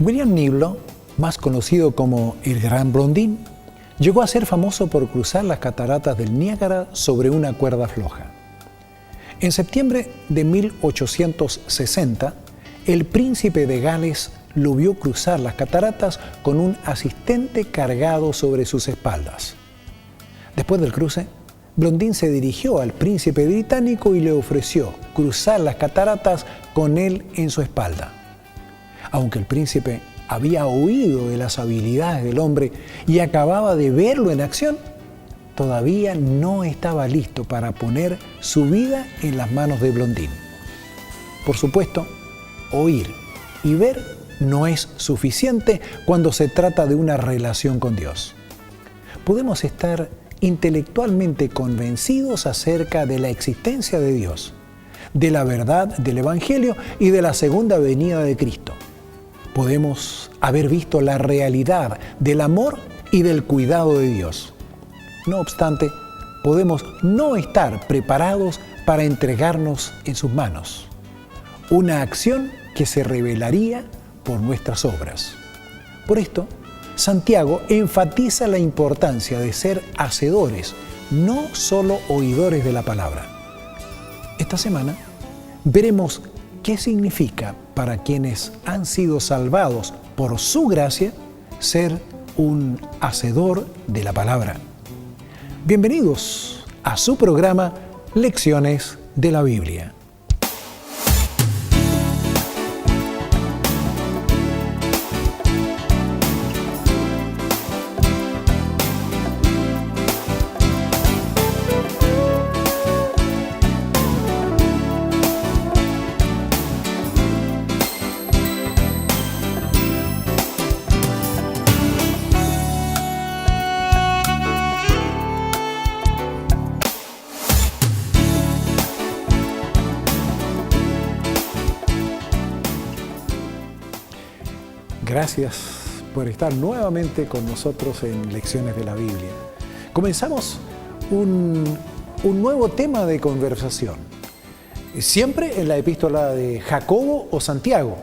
William Niblo, más conocido como el Gran Blondín, llegó a ser famoso por cruzar las cataratas del Niágara sobre una cuerda floja. En septiembre de 1860, el príncipe de Gales lo vio cruzar las cataratas con un asistente cargado sobre sus espaldas. Después del cruce, Blondín se dirigió al príncipe británico y le ofreció cruzar las cataratas con él en su espalda. Aunque el príncipe había oído de las habilidades del hombre y acababa de verlo en acción, todavía no estaba listo para poner su vida en las manos de Blondín. Por supuesto, oír y ver no es suficiente cuando se trata de una relación con Dios. Podemos estar intelectualmente convencidos acerca de la existencia de Dios, de la verdad del Evangelio y de la segunda venida de Cristo. Podemos haber visto la realidad del amor y del cuidado de Dios. No obstante, podemos no estar preparados para entregarnos en sus manos. Una acción que se revelaría por nuestras obras. Por esto, Santiago enfatiza la importancia de ser hacedores, no solo oidores de la palabra. Esta semana veremos qué significa para quienes han sido salvados por su gracia ser un hacedor de la palabra. Bienvenidos a su programa Lecciones de la Biblia. Gracias por estar nuevamente con nosotros en Lecciones de la Biblia. Comenzamos un nuevo tema de conversación, siempre en la epístola de Jacobo o Santiago.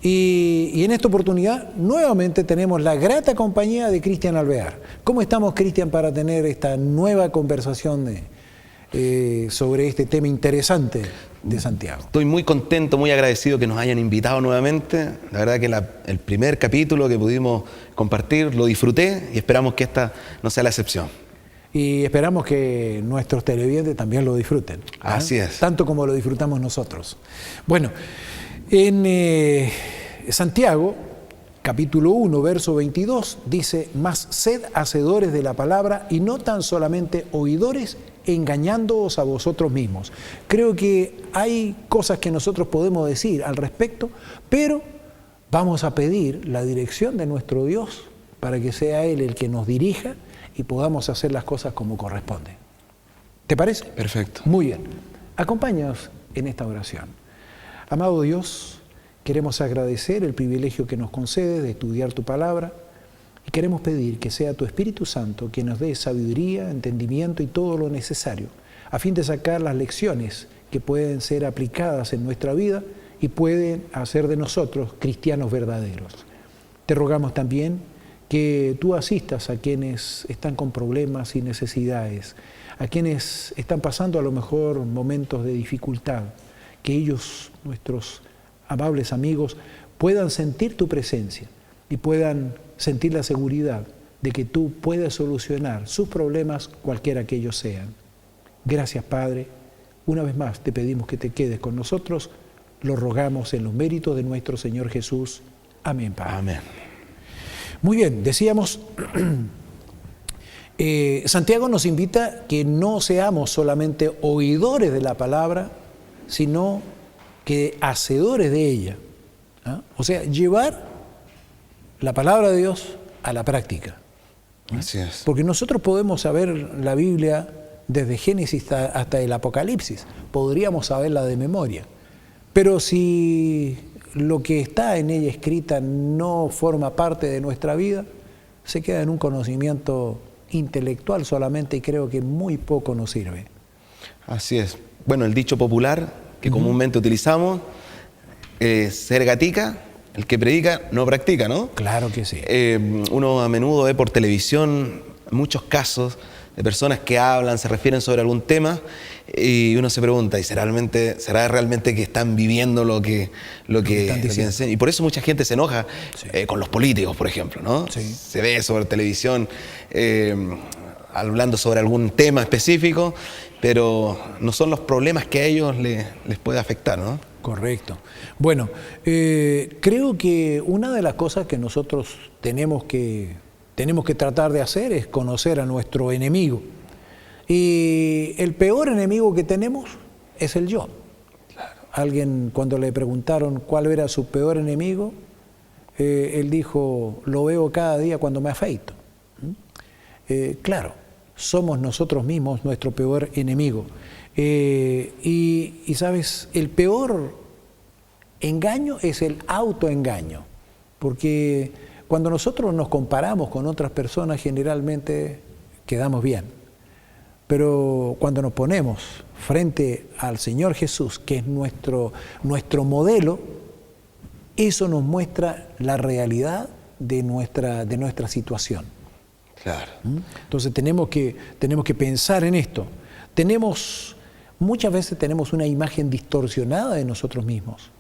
Y en esta oportunidad nuevamente tenemos la grata compañía de Cristian Alvear. ¿Cómo estamos, Cristian, para tener esta nueva conversación sobre este tema interesante de Santiago? Estoy muy contento, muy agradecido que nos hayan invitado nuevamente. La verdad que el primer capítulo que pudimos compartir lo disfruté y esperamos que esta no sea la excepción. Y esperamos que nuestros televidentes también lo disfruten. Así es. Tanto como lo disfrutamos nosotros. Bueno, en Santiago, capítulo 1, verso 22, dice: «Mas sed hacedores de la palabra y no tan solamente oidores, engañándoos a vosotros mismos». Creo que hay cosas que nosotros podemos decir al respecto, pero vamos a pedir la dirección de nuestro Dios para que sea Él el que nos dirija y podamos hacer las cosas como corresponde. ¿Te parece? Perfecto. Muy bien. Acompáñanos en esta oración. Amado Dios, queremos agradecer el privilegio que nos concedes de estudiar tu palabra y queremos pedir que sea tu Espíritu Santo quien nos dé sabiduría, entendimiento y todo lo necesario a fin de sacar las lecciones que pueden ser aplicadas en nuestra vida y pueden hacer de nosotros cristianos verdaderos. Te rogamos también que tú asistas a quienes están con problemas y necesidades, a quienes están pasando a lo mejor momentos de dificultad, que ellos, nuestros amables amigos, puedan sentir tu presencia y puedan sentir la seguridad de que tú puedes solucionar sus problemas cualquiera que ellos sean. Gracias, Padre. Una vez más te pedimos que te quedes con nosotros. Lo rogamos en los méritos de nuestro Señor Jesús. Amén, Padre. Amén. Muy bien, decíamos, Santiago nos invita que no seamos solamente oidores de la palabra, sino que hacedores de ella. ¿Ah? O sea, llevar la palabra de Dios a la práctica. Así es. Porque nosotros podemos saber la Biblia desde Génesis hasta el Apocalipsis, podríamos saberla de memoria, pero si lo que está en ella escrita no forma parte de nuestra vida, se queda en un conocimiento intelectual solamente y creo que muy poco nos sirve. Así es. Bueno, el dicho popular que comúnmente utilizamos, ser gatica, El que predica no practica, ¿no? Claro que sí. Uno a menudo ve por televisión muchos casos de personas que hablan, se refieren sobre algún tema y uno se pregunta, ¿y será realmente que están viviendo lo que enseñan? Y por eso mucha gente se enoja con los políticos, por ejemplo, ¿no? Sí. Se ve sobre televisión hablando sobre algún tema específico, pero no son los problemas que a ellos les puede afectar, ¿no? Correcto. Bueno, creo que una de las cosas que nosotros tenemos que tratar de hacer es conocer a nuestro enemigo. Y el peor enemigo que tenemos es el yo. Claro. Alguien, cuando le preguntaron cuál era su peor enemigo, él dijo, lo veo cada día cuando me afeito. Claro, somos nosotros mismos nuestro peor enemigo. Y sabes, el peor engaño es el autoengaño, porque cuando nosotros nos comparamos con otras personas generalmente quedamos bien, pero cuando nos ponemos frente al Señor Jesús, que es nuestro modelo, eso nos muestra la realidad de nuestra situación. Claro. Entonces tenemos que pensar en esto. Muchas veces tenemos una imagen distorsionada de nosotros mismos.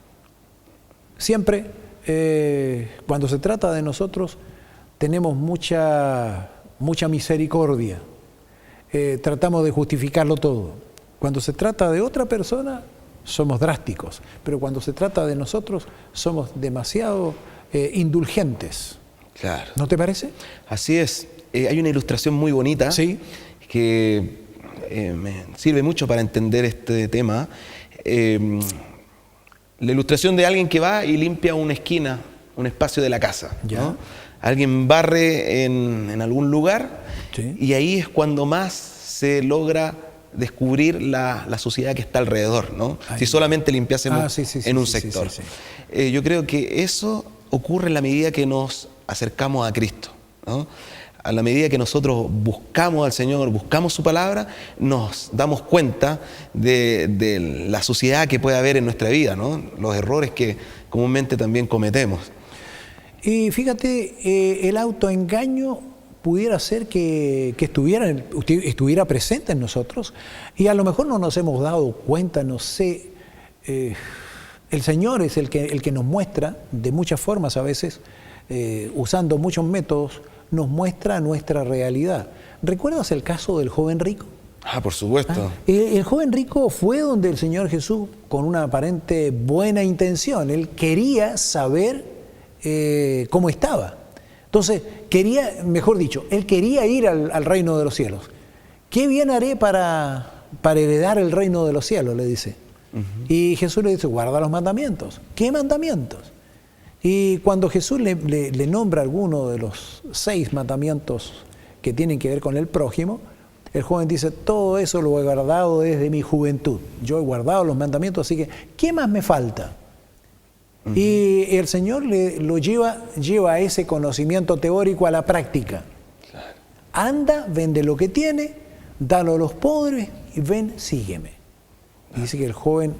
Siempre, cuando se trata de nosotros, tenemos mucha misericordia. Tratamos de justificarlo todo. Cuando se trata de otra persona, somos drásticos. Pero cuando se trata de nosotros, somos demasiado indulgentes. Claro. ¿No te parece? Así es. Hay una ilustración muy bonita, sí, que me sirve mucho para entender este tema. La ilustración de alguien que va y limpia una esquina, un espacio de la casa, ¿no? Alguien barre en algún lugar, sí, y ahí es cuando más se logra descubrir la suciedad que está alrededor, ¿no? Si solamente limpiásemos en un sector. Yo creo que eso ocurre en la medida que nos acercamos a Cristo, ¿no? A la medida que nosotros buscamos al Señor, buscamos su palabra, nos damos cuenta de la suciedad que puede haber en nuestra vida, ¿no? Los errores que comúnmente también cometemos. Y fíjate, el autoengaño pudiera ser que estuviera presente en nosotros y a lo mejor no nos hemos dado cuenta, no sé. El Señor es el que nos muestra de muchas formas a veces, usando muchos métodos, nos muestra nuestra realidad. ¿Recuerdas el caso del joven rico? Ah, por supuesto. El joven rico fue donde el Señor Jesús con una aparente buena intención. Él quería saber cómo estaba. Entonces, él quería ir al reino de los cielos. ¿Qué bien haré para heredar el reino de los cielos?, le dice. Y Jesús le dice, guarda los mandamientos. ¿Qué mandamientos? Y cuando Jesús le nombra alguno de los 6 mandamientos que tienen que ver con el prójimo, el joven dice, todo eso lo he guardado desde mi juventud. Yo he guardado los mandamientos, así que, ¿qué más me falta? Y el Señor lo lleva ese conocimiento teórico a la práctica. Claro. Anda, vende lo que tiene, dalo a los pobres y ven, sígueme. Y dice que el joven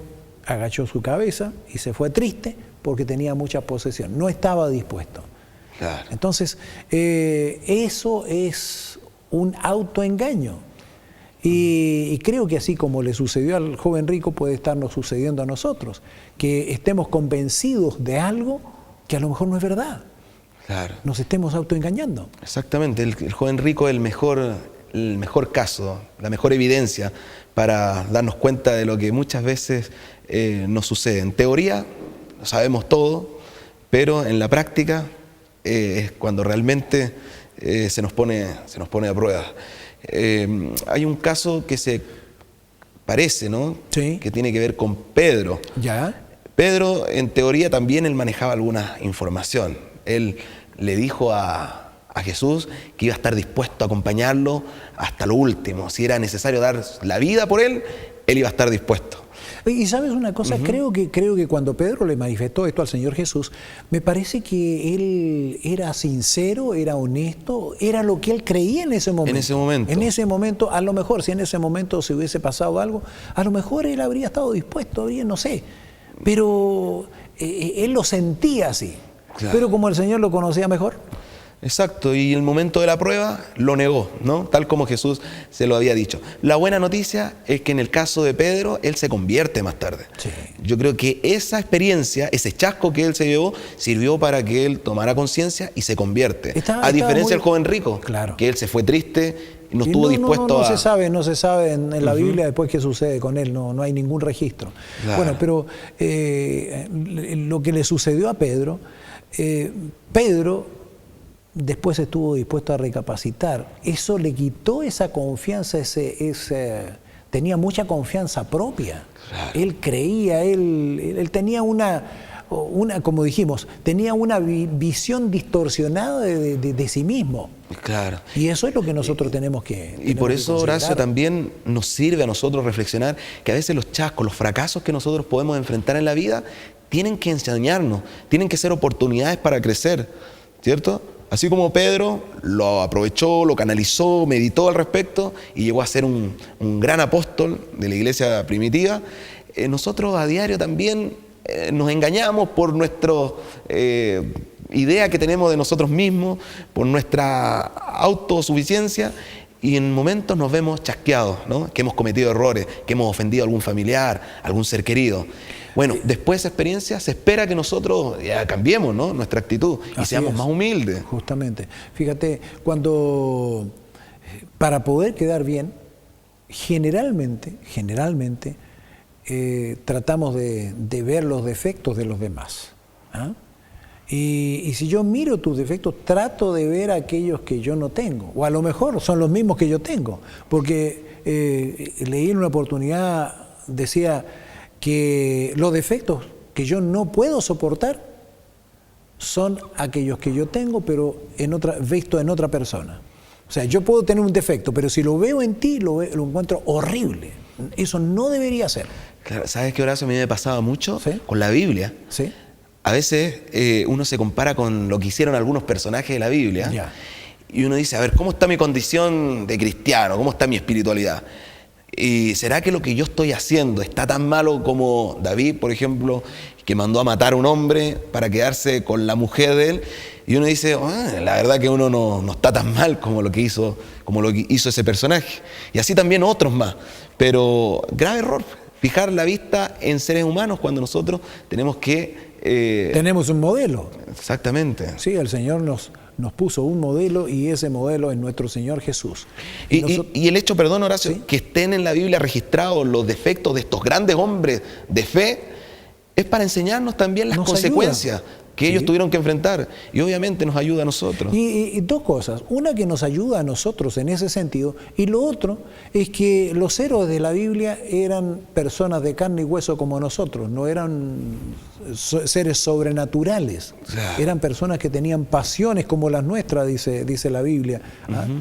agachó su cabeza y se fue triste porque tenía mucha posesión, no estaba dispuesto. Claro. Entonces, eso es un autoengaño. Y creo que así como le sucedió al joven rico, puede estarnos sucediendo a nosotros, que estemos convencidos de algo que a lo mejor no es verdad. Claro. Nos estemos autoengañando. Exactamente, el joven rico es el mejor caso, la mejor evidencia para darnos cuenta de lo que muchas veces nos sucede. En teoría lo sabemos todo, pero en la práctica es cuando realmente se nos pone a prueba. Hay un caso que se parece, ¿no? Sí. Que tiene que ver con Pedro. ¿Ya? Pedro, en teoría, también él manejaba alguna información. Él le dijo a Jesús que iba a estar dispuesto a acompañarlo hasta lo último. Si era necesario dar la vida por él iba a estar dispuesto. Y ¿sabes una cosa? Creo que cuando Pedro le manifestó esto al Señor Jesús, me parece que él era sincero, era honesto, era lo que él creía en ese momento. En ese momento, a lo mejor, si en ese momento se hubiese pasado algo, a lo mejor él habría estado dispuesto, no sé. Pero él lo sentía así. Claro. Pero como el Señor lo conocía mejor. Exacto, y el momento de la prueba lo negó, ¿no? Tal como Jesús se lo había dicho. La buena noticia es que en el caso de Pedro, él se convierte más tarde. Sí. Yo creo que esa experiencia, ese chasco que él se llevó, sirvió para que él tomara conciencia y se convierte. A diferencia del joven rico, claro, que él se fue triste y no y estuvo dispuesto a... No se sabe en la Biblia después qué sucede con él, no hay ningún registro. Claro. Bueno, pero lo que le sucedió a Pedro, Pedro después estuvo dispuesto a recapacitar. Eso le quitó esa confianza, tenía mucha confianza propia. Claro. Él creía, él tenía una, como dijimos, tenía una visión distorsionada de sí mismo. Claro. Y eso es lo que nosotros tenemos que... Y por eso, Horacio, también nos sirve a nosotros reflexionar que a veces los chascos, los fracasos que nosotros podemos enfrentar en la vida, tienen que enseñarnos, tienen que ser oportunidades para crecer, ¿cierto? Así como Pedro lo aprovechó, lo canalizó, meditó al respecto y llegó a ser un gran apóstol de la iglesia primitiva, nosotros a diario también nos engañamos por nuestra idea que tenemos de nosotros mismos, por nuestra autosuficiencia, y en momentos nos vemos chasqueados, ¿no? Que hemos cometido errores, que hemos ofendido a algún familiar, a algún ser querido. Bueno, después de esa experiencia se espera que nosotros ya cambiemos, ¿no? Nuestra actitud y seamos más humildes. Justamente. Fíjate, para poder quedar bien, generalmente, tratamos de ver los defectos de los demás. ¿Ah? Y si yo miro tus defectos, trato de ver aquellos que yo no tengo. O a lo mejor son los mismos que yo tengo. Porque leí en una oportunidad, decía que los defectos que yo no puedo soportar son aquellos que yo tengo, pero visto en otra persona. O sea, yo puedo tener un defecto, pero si lo veo en ti, lo encuentro horrible. Eso no debería ser. Claro, ¿sabes qué, Horacio? A mí me pasaba mucho ¿Sí? con la Biblia. ¿Sí? A veces uno se compara con lo que hicieron algunos personajes de la Biblia. Ya. Y uno dice, a ver, ¿cómo está mi condición de cristiano? ¿Cómo está mi espiritualidad? ¿Y será que lo que yo estoy haciendo está tan malo como David, por ejemplo, que mandó a matar a un hombre para quedarse con la mujer de él? Y uno dice, la verdad que uno no está tan mal como lo que hizo ese personaje. Y así también otros más. Pero grave error, fijar la vista en seres humanos cuando nosotros tenemos que... tenemos un modelo. Exactamente. Sí, el Señor nos puso un modelo y ese modelo es nuestro Señor Jesús. Y el hecho, perdón, Horacio, ¿sí? que estén en la Biblia registrados los defectos de estos grandes hombres de fe, es para enseñarnos también las consecuencias que ellos tuvieron que enfrentar, y obviamente nos ayuda a nosotros. Y dos cosas, una que nos ayuda a nosotros en ese sentido, y lo otro es que los héroes de la Biblia eran personas de carne y hueso como nosotros, no eran seres sobrenaturales, eran personas que tenían pasiones como las nuestras, dice la Biblia,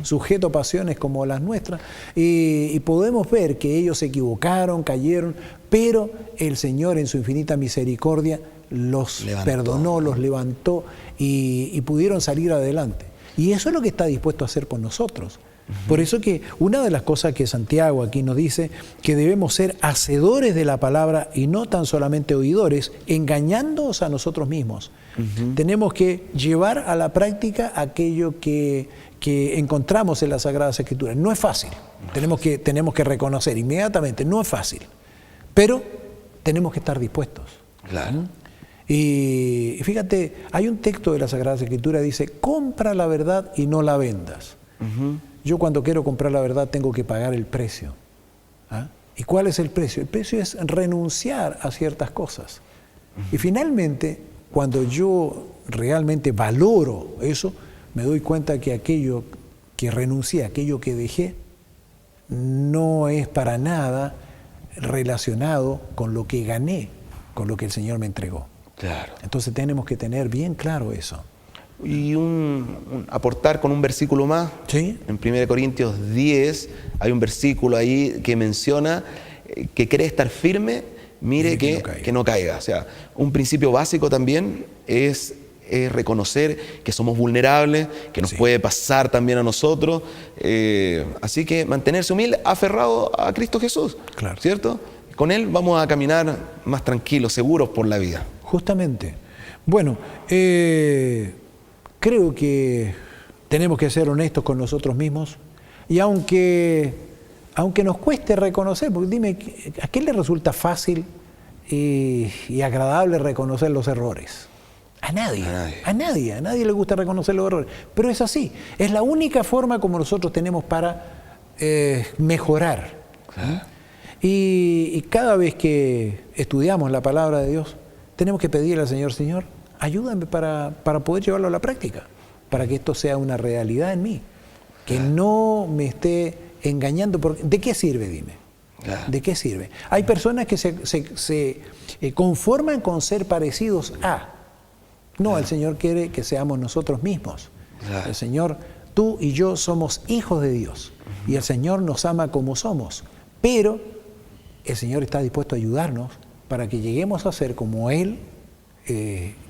sujeto a pasiones como las nuestras, y podemos ver que ellos se equivocaron, cayeron, pero el Señor en su infinita misericordia los perdonó, los levantó y pudieron salir adelante. Y eso es lo que está dispuesto a hacer por nosotros. Por eso que una de las cosas que Santiago aquí nos dice, que debemos ser hacedores de la palabra y no tan solamente oidores, engañándonos a nosotros mismos. Tenemos que llevar a la práctica aquello que encontramos en las Sagradas Escrituras. No es fácil, tenemos que reconocer inmediatamente, no es fácil, pero tenemos que estar dispuestos. Claro. Y fíjate, hay un texto de la Sagrada Escritura que dice, compra la verdad y no la vendas. Yo cuando quiero comprar la verdad tengo que pagar el precio. ¿Ah? ¿Y cuál es el precio? El precio es renunciar a ciertas cosas. Y finalmente, cuando yo realmente valoro eso, me doy cuenta que aquello que renuncié, aquello que dejé, no es para nada relacionado con lo que gané, con lo que el Señor me entregó. Claro. Entonces tenemos que tener bien claro eso. Y aportar con un versículo más. ¿Sí? En 1 Corintios 10 hay un versículo ahí que menciona que quiere estar firme, mire que no caiga. O sea, un principio básico también es reconocer que somos vulnerables, que nos puede pasar también a nosotros. Así que mantenerse humilde, aferrado a Cristo Jesús. Claro. ¿Cierto? Con Él vamos a caminar más tranquilos, seguros por la vida. Justamente. Bueno, creo que tenemos que ser honestos con nosotros mismos y aunque nos cueste reconocer, porque dime, ¿a quién le resulta fácil y agradable reconocer los errores? A nadie le gusta reconocer los errores, pero es así, es la única forma como nosotros tenemos para mejorar. Claro. Y cada vez que estudiamos la palabra de Dios, tenemos que pedirle al Señor, Señor, ayúdame para poder llevarlo a la práctica, para que esto sea una realidad en mí, que no me esté engañando. ¿De qué sirve, dime? ¿De qué sirve? Hay personas que se conforman con ser parecidos a. No, el Señor quiere que seamos nosotros mismos. El Señor, tú y yo somos hijos de Dios y el Señor nos ama como somos, pero el Señor está dispuesto a ayudarnos para que lleguemos a ser como Él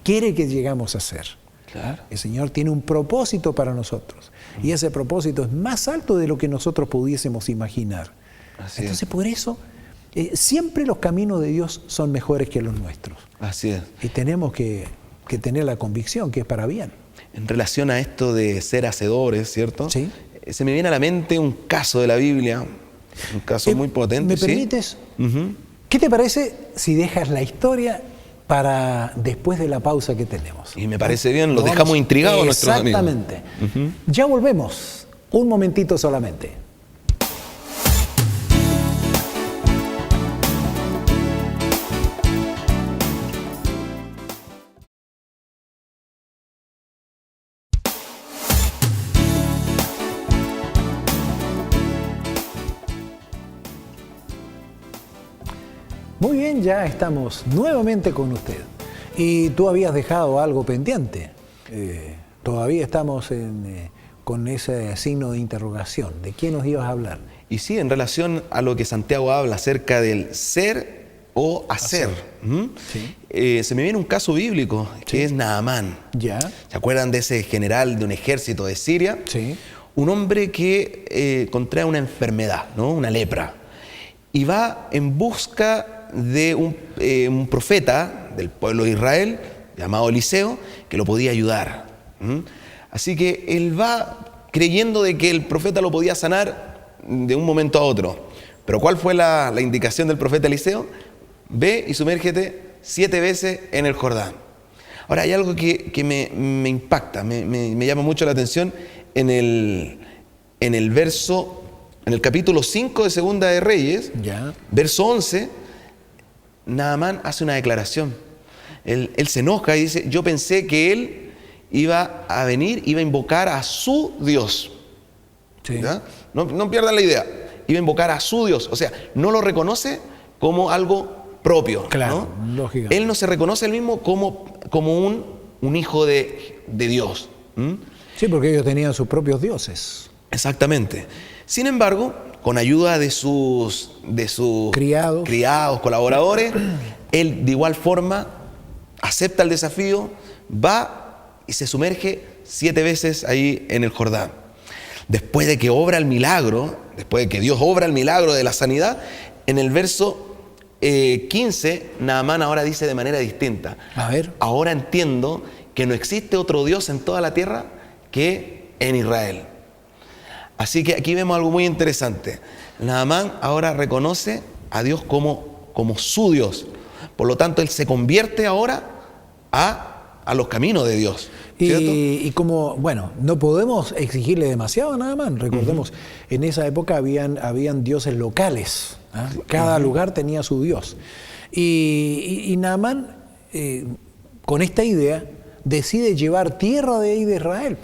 quiere que llegamos a ser. Claro. El Señor tiene un propósito para nosotros y ese propósito es más alto de lo que nosotros pudiésemos imaginar. Entonces, por eso, siempre los caminos de Dios son mejores que los nuestros. Así es. Y tenemos que tener la convicción que es para bien. En relación a esto de ser hacedores, ¿cierto? Sí. Se me viene a la mente un caso de la Biblia, un caso muy potente. ¿Me permites? ¿Qué te parece si dejas la historia para después de la pausa que tenemos? Y me parece bien, los dejamos intrigados a nuestros amigos. Exactamente. Ya volvemos, un momentito solamente. Muy bien, ya estamos nuevamente con usted. Y tú habías dejado algo pendiente. Todavía estamos con ese signo de interrogación. ¿De qué nos ibas a hablar? Y sí, en relación a lo que Santiago habla acerca del ser o hacer. Sí. Se me viene un caso bíblico, que es Naamán. Ya. ¿Se acuerdan de ese general de un ejército de Siria? Sí. Un hombre que contrae una enfermedad, ¿no? Una lepra. Y va en busca de un profeta del pueblo de Israel, llamado Eliseo, que lo podía ayudar. Así que él va creyendo de que el profeta lo podía sanar de un momento a otro. Pero ¿cuál fue la indicación del profeta Eliseo? Ve y sumérgete 7 veces en el Jordán. Ahora, hay algo que me impacta, me llama mucho la atención en el verso, en el capítulo 5 de Segunda de Reyes, Ya. verso 11, Naamán hace una declaración. Él se enoja y dice, yo pensé que él iba a venir, iba a invocar a su Dios. Sí. ¿Ya? No pierdan la idea. Iba a invocar a su Dios. O sea, no lo reconoce como algo propio. Claro, ¿no? lógico. Él no se reconoce él mismo como un hijo de Dios. Sí, porque ellos tenían sus propios dioses. Exactamente. Sin embargo, con ayuda de sus criados, colaboradores, él de igual forma acepta el desafío, va y se sumerge 7 veces ahí en el Jordán. Después de que obra el milagro, después de que Dios obra el milagro de la sanidad, en el verso 15, Naamán ahora dice de manera distinta. A ver. Ahora entiendo que no existe otro Dios en toda la tierra que en Israel. Así que aquí vemos algo muy interesante. Naamán ahora reconoce a Dios como su Dios. Por lo tanto, él se convierte ahora a los caminos de Dios. Y como, bueno, no podemos exigirle demasiado a Naamán. Recordemos, en esa época habían dioses locales. ¿Eh? Cada lugar tenía su dios. Y Naamán, con esta idea, decide llevar tierra de ahí de Israel.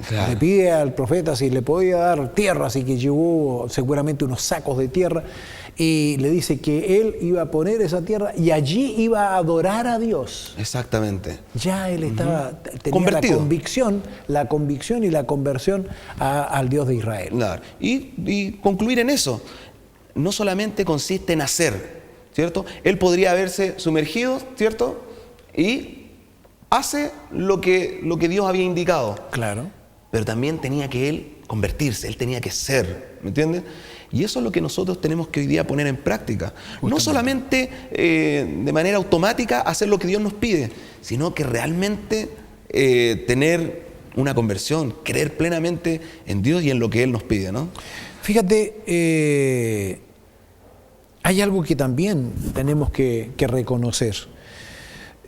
Claro. Le pide al profeta si le podía dar tierra, así que llevó seguramente unos sacos de tierra y le dice que él iba a poner esa tierra y allí iba a adorar a Dios. Exactamente. Ya él tenía convertido. la convicción y la conversión al Dios de Israel. Claro. Y concluir en eso, no solamente consiste en hacer, ¿cierto? Él podría haberse sumergido, ¿cierto? Y hace lo que Dios había indicado. Claro. Pero también tenía que él convertirse, él tenía que ser, ¿me entiendes? Y eso es lo que nosotros tenemos que hoy día poner en práctica. No solamente de manera automática hacer lo que Dios nos pide, sino que realmente tener una conversión, creer plenamente en Dios y en lo que Él nos pide, ¿no? Fíjate, hay algo que también tenemos que reconocer.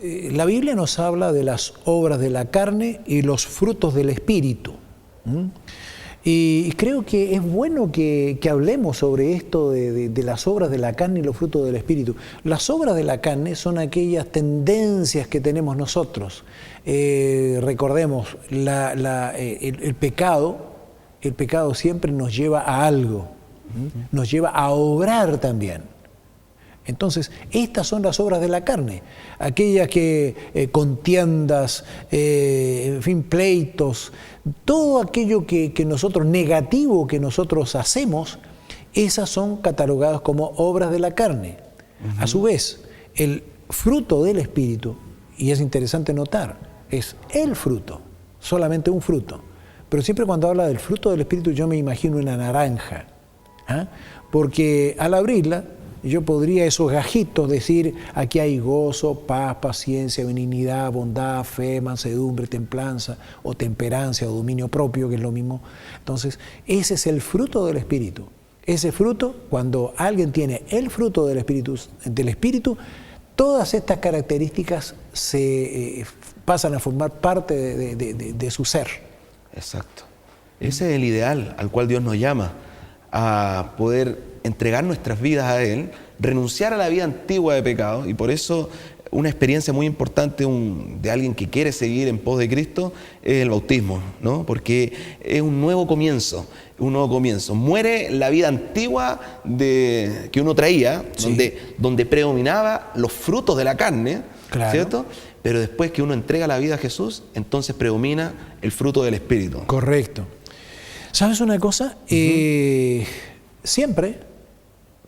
La Biblia nos habla de las obras de la carne y los frutos del Espíritu. Y creo que es bueno que hablemos sobre esto de las obras de la carne y los frutos del Espíritu. Las obras de la carne son aquellas tendencias que tenemos nosotros. Recordemos, el pecado siempre nos lleva a algo, nos lleva a obrar también. Entonces, estas son las obras de la carne, aquellas que contiendas, en fin, pleitos, todo aquello que nosotros, negativo que nosotros hacemos, esas son catalogadas como obras de la carne. A su vez, el fruto del Espíritu, y es interesante notar, es el fruto, solamente un fruto. Pero siempre cuando habla del fruto del Espíritu yo me imagino una naranja, porque al abrirla, yo podría esos gajitos decir, aquí hay gozo, paz, paciencia, benignidad, bondad, fe, mansedumbre, templanza, o temperancia, o dominio propio, que es lo mismo. Entonces, ese es el fruto del Espíritu. Ese fruto, cuando alguien tiene el fruto del Espíritu, todas estas características se pasan a formar parte de su ser. Exacto. Ese es el ideal al cual Dios nos llama, a poder entregar nuestras vidas a Él, renunciar a la vida antigua de pecado, y por eso una experiencia muy importante de alguien que quiere seguir en pos de Cristo es el bautismo, ¿no? Porque es un nuevo comienzo, Muere la vida antigua que uno traía, sí, donde predominaba los frutos de la carne, claro, ¿cierto? Pero después que uno entrega la vida a Jesús, entonces predomina el fruto del Espíritu. Correcto. ¿Sabes una cosa? Siempre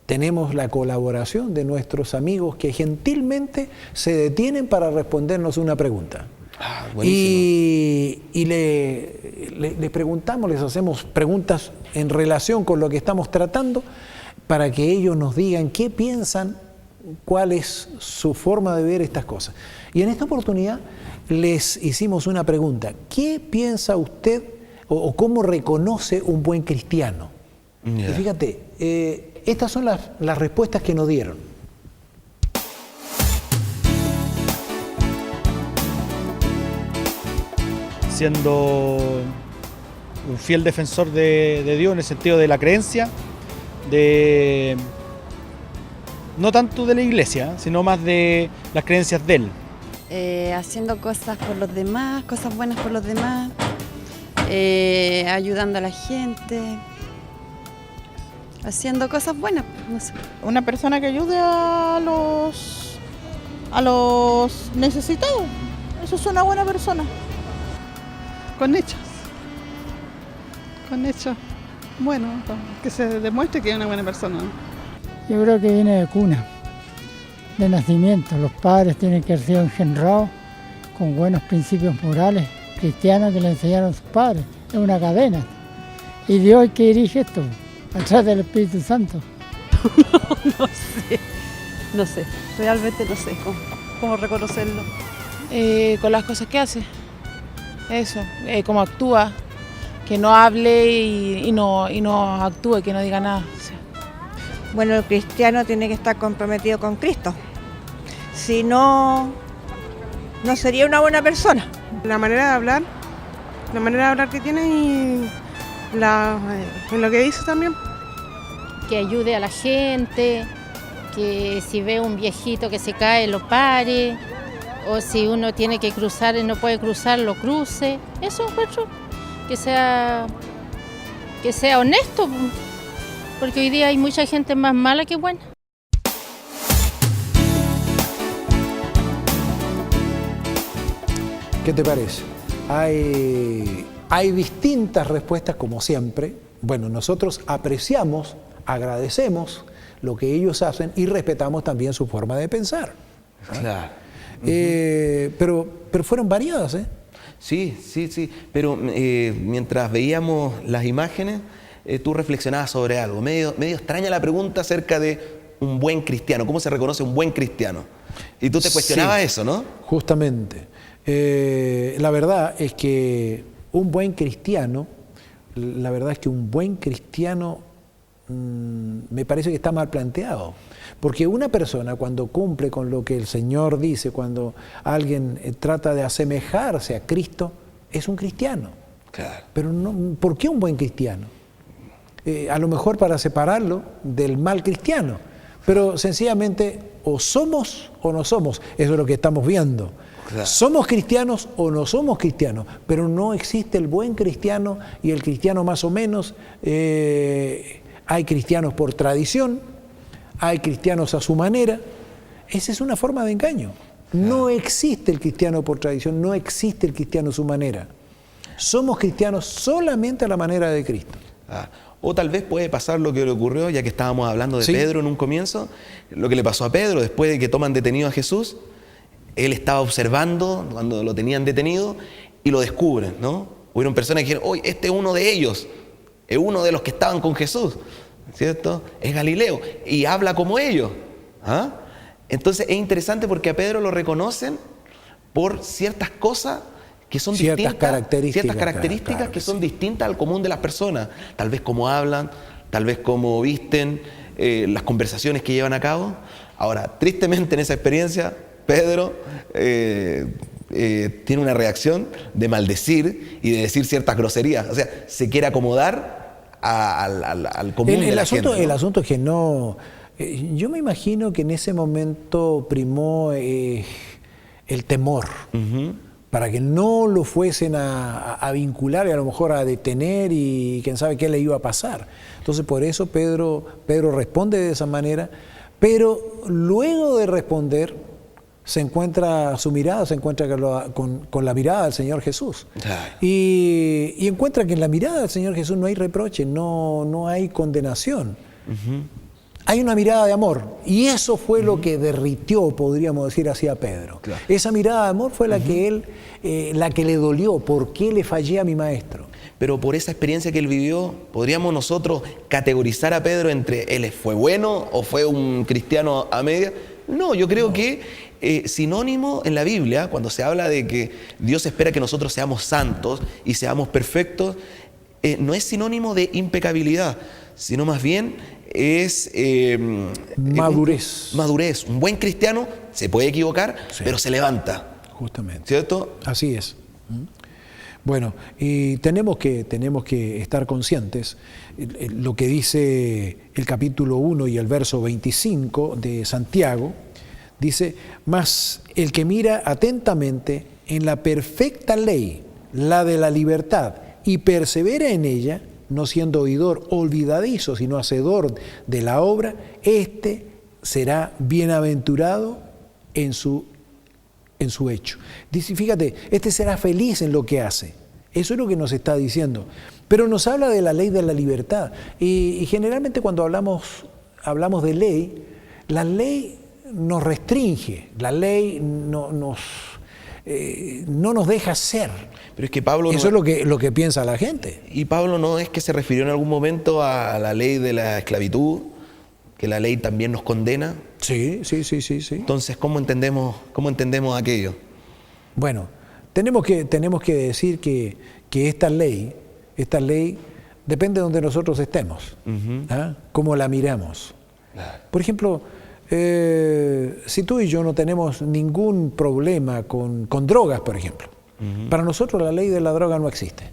tenemos la colaboración de nuestros amigos que gentilmente se detienen para respondernos una pregunta. Y le preguntamos, les hacemos preguntas en relación con lo que estamos tratando para que ellos nos digan qué piensan, cuál es su forma de ver estas cosas. Y en esta oportunidad les hicimos una pregunta. ¿Qué piensa usted o cómo reconoce un buen cristiano? Y fíjate, estas son las respuestas que nos dieron. Siendo un fiel defensor de Dios en el sentido de la creencia, no tanto de la iglesia, sino más de las creencias de Él. Haciendo cosas por los demás, cosas buenas por los demás, ayudando a la gente, haciendo cosas buenas, no sé. Una persona que ayude a los necesitados, eso es una buena persona. Con hechos, bueno, que se demuestre que es una buena persona. Yo creo que viene de cuna, de nacimiento. Los padres tienen que ser engendrados con buenos principios morales, cristianos que le enseñaron sus padres. Es una cadena. Y Dios es que dirige esto, a través del Espíritu Santo. No sé, realmente no sé cómo reconocerlo. Con las cosas que hace, eso, cómo actúa, que no hable y no actúe, que no diga nada. O sea. Bueno, el cristiano tiene que estar comprometido con Cristo. Si no, no sería una buena persona. La manera de hablar que tiene y lo que dice también. Que ayude a la gente, que si ve un viejito que se cae lo pare, o si uno tiene que cruzar y no puede cruzar, lo cruce. Eso encuentro, que sea honesto, porque hoy día hay mucha gente más mala que buena. ¿Qué te parece? Hay distintas respuestas como siempre. Bueno, nosotros apreciamos, agradecemos lo que ellos hacen y respetamos también su forma de pensar. Claro. Pero fueron variadas, ¿eh? Sí, pero mientras veíamos las imágenes, tú reflexionabas sobre algo. Medio extraña la pregunta acerca de un buen cristiano. ¿Cómo se reconoce un buen cristiano? Y tú te cuestionabas eso, ¿no? Justamente. La verdad es que un buen cristiano, me parece que está mal planteado. Porque una persona cuando cumple con lo que el Señor dice, cuando alguien trata de asemejarse a Cristo, es un cristiano. Claro. Pero no, ¿por qué un buen cristiano? A lo mejor para separarlo del mal cristiano. Pero sencillamente o somos o no somos. Eso es lo que estamos viendo. Claro. Somos cristianos o no somos cristianos, pero no existe el buen cristiano y el cristiano más o menos. Hay cristianos por tradición, hay cristianos a su manera. Esa es una forma de engaño. No existe el cristiano por tradición, no existe el cristiano a su manera. Somos cristianos solamente a la manera de Cristo. O tal vez puede pasar lo que le ocurrió, ya que estábamos hablando de Pedro en un comienzo, lo que le pasó a Pedro después de que toman detenido a Jesús. Él estaba observando cuando lo tenían detenido y lo descubren, ¿no? Hubieron personas que dijeron, oye, este es uno de ellos, es uno de los que estaban con Jesús, ¿cierto? Es Galileo y habla como ellos. Entonces es interesante porque a Pedro lo reconocen por ciertas cosas que son ciertas características claro que son distintas al común de las personas. Tal vez cómo hablan, tal vez cómo visten, las conversaciones que llevan a cabo. Ahora, tristemente en esa experiencia, Pedro tiene una reacción de maldecir y de decir ciertas groserías. O sea, se quiere acomodar al común de la gente, ¿no? El asunto es que no... yo me imagino que en ese momento primó el temor. Para que no lo fuesen a vincular y a lo mejor a detener y quién sabe qué le iba a pasar. Entonces por eso Pedro responde de esa manera, pero luego de responder se encuentra con la mirada del Señor Jesús. Y encuentra que en la mirada del Señor Jesús no hay reproche, no hay condenación. Hay una mirada de amor, y eso fue lo que derritió, podríamos decir así, a Pedro. Claro. Esa mirada de amor fue la que la que le dolió. ¿Por qué le fallé a mi maestro? Pero por esa experiencia que él vivió, ¿podríamos nosotros categorizar a Pedro entre él fue bueno o fue un cristiano a media? No, yo creo que sinónimo en la Biblia, cuando se habla de que Dios espera que nosotros seamos santos y seamos perfectos, no es sinónimo de impecabilidad, sino más bien es madurez. Madurez. Un buen cristiano se puede equivocar, pero se levanta. Justamente. ¿Cierto? Así es. Bueno, y tenemos que estar conscientes. Lo que dice el capítulo 1 y el verso 25 de Santiago, dice, mas el que mira atentamente en la perfecta ley, la de la libertad, y persevera en ella, no siendo oidor olvidadizo, sino hacedor de la obra, éste será bienaventurado en su hecho. Dice, fíjate, este será feliz en lo que hace. Eso es lo que nos está diciendo. Pero nos habla de la ley de la libertad. Y generalmente cuando hablamos de ley, la ley nos restringe, la ley no nos deja ser. Pero es que Pablo eso es lo que piensa la gente. Y Pablo no es que se refirió en algún momento a la ley de la esclavitud, que la ley también nos condena. Sí. Entonces, ¿cómo entendemos aquello? Bueno, tenemos que decir que esta ley depende de donde nosotros estemos, cómo la miramos. Claro. Por ejemplo, si tú y yo no tenemos ningún problema con drogas, por ejemplo, para nosotros la ley de la droga no existe.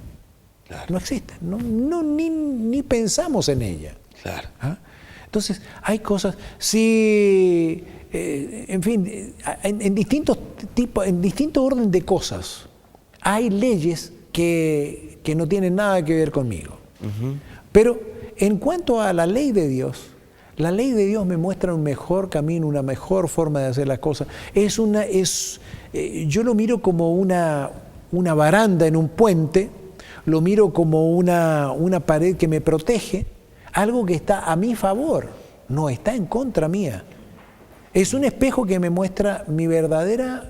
Claro. No existe, ni pensamos en ella. Claro. Entonces, hay cosas, si, en fin, en distintos orden de cosas, hay leyes que no tienen nada que ver conmigo. Pero en cuanto a la ley de Dios me muestra un mejor camino, una mejor forma de hacer las cosas. Yo lo miro como una baranda en un puente, lo miro como una pared que me protege, algo que está a mi favor, no está en contra mía. Es un espejo que me muestra mi verdadero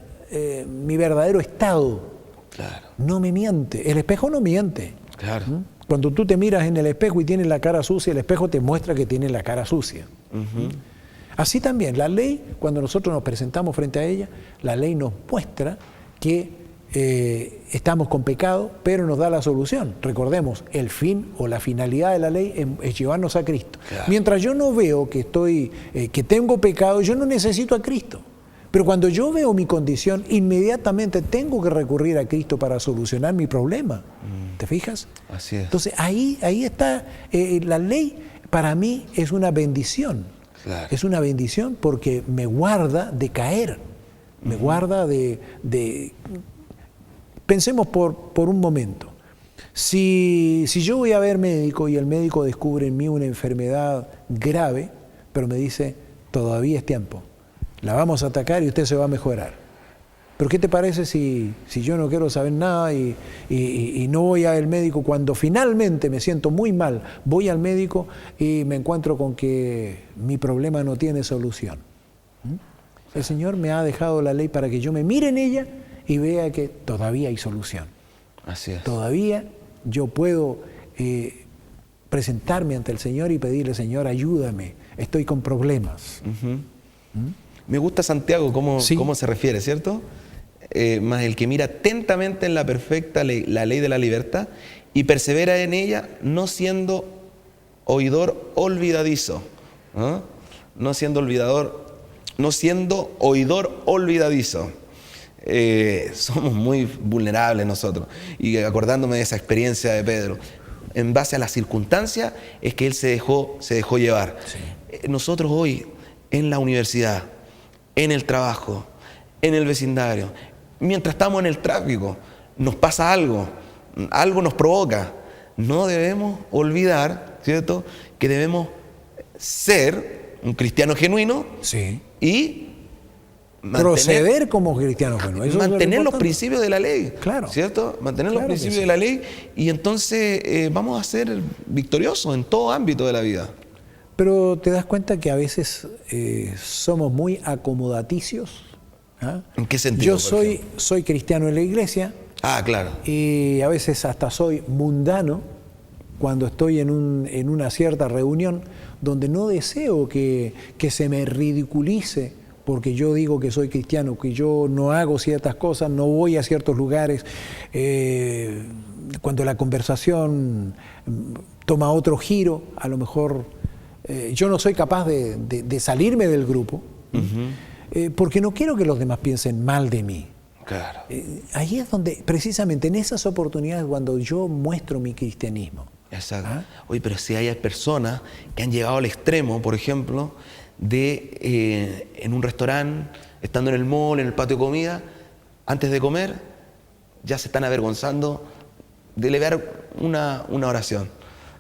estado. Claro. No me miente, el espejo no miente. Claro. Cuando tú te miras en el espejo y tienes la cara sucia, el espejo te muestra que tienes la cara sucia. Así también, la ley, cuando nosotros nos presentamos frente a ella, la ley nos muestra que estamos con pecado, pero nos da la solución. Recordemos, el fin o la finalidad de la ley es llevarnos a Cristo. Claro. Mientras yo no veo que tengo pecado, yo no necesito a Cristo. Pero cuando yo veo mi condición, inmediatamente tengo que recurrir a Cristo para solucionar mi problema. ¿Te fijas? Así es. Entonces ahí está, la ley para mí es una bendición. Claro. Es una bendición porque me guarda de caer, me guarda de... Pensemos por un momento, si yo voy a ver médico y el médico descubre en mí una enfermedad grave, pero me dice, todavía es tiempo, la vamos a atacar y usted se va a mejorar. Pero ¿qué te parece si yo no quiero saber nada y no voy al médico? Cuando finalmente me siento muy mal, voy al médico y me encuentro con que mi problema no tiene solución. El Señor me ha dejado la ley para que yo me mire en ella y vea que todavía hay solución. Así es. Todavía yo puedo presentarme ante el Señor y pedirle, Señor, ayúdame, estoy con problemas. Me gusta Santiago cómo se refiere, ¿cierto? Más el que mira atentamente en la perfecta ley, la ley de la libertad, y persevera en ella, no siendo oidor olvidadizo, ¿no? No siendo oidor olvidadizo. Somos muy vulnerables nosotros. Y acordándome de esa experiencia de Pedro, en base a las circunstancias es que él se dejó llevar. Sí. Nosotros hoy, en la universidad, en el trabajo, en el vecindario, mientras estamos en el tráfico, nos pasa algo nos provoca. No debemos olvidar, ¿cierto?, que debemos ser un cristiano genuino y proceder como cristiano genuino. Mantener los principios de la ley. Claro. ¿Cierto? Mantener los principios de la ley y entonces vamos a ser victoriosos en todo ámbito de la vida. Pero te das cuenta que a veces somos muy acomodaticios. ¿Ah? ¿En qué sentido? Yo soy cristiano en la iglesia. Ah, claro. Y a veces hasta soy mundano cuando estoy en una cierta reunión donde no deseo que se me ridiculice porque yo digo que soy cristiano, que yo no hago ciertas cosas, no voy a ciertos lugares. Cuando la conversación toma otro giro, a lo mejor yo no soy capaz de salirme del grupo, porque no quiero que los demás piensen mal de mí. Claro. Ahí es donde, precisamente en esas oportunidades, cuando yo muestro mi cristianismo. Exacto. Oye, pero si hay personas que han llegado al extremo, por ejemplo, de en un restaurante, estando en el mall, en el patio de comida, antes de comer, ya se están avergonzando de elevar una oración.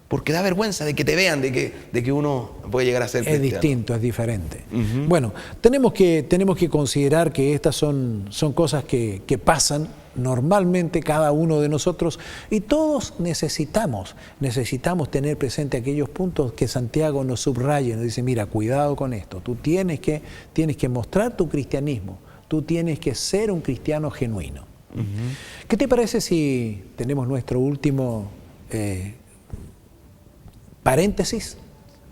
Porque da vergüenza de que te vean, de que uno puede llegar a ser cristiano. Es distinto, es diferente. Bueno, tenemos que considerar que estas son cosas que pasan normalmente cada uno de nosotros y todos necesitamos tener presente aquellos puntos que Santiago nos subraya, nos dice, mira, cuidado con esto, tú tienes que mostrar tu cristianismo, tú tienes que ser un cristiano genuino. ¿Qué te parece si tenemos nuestro último paréntesis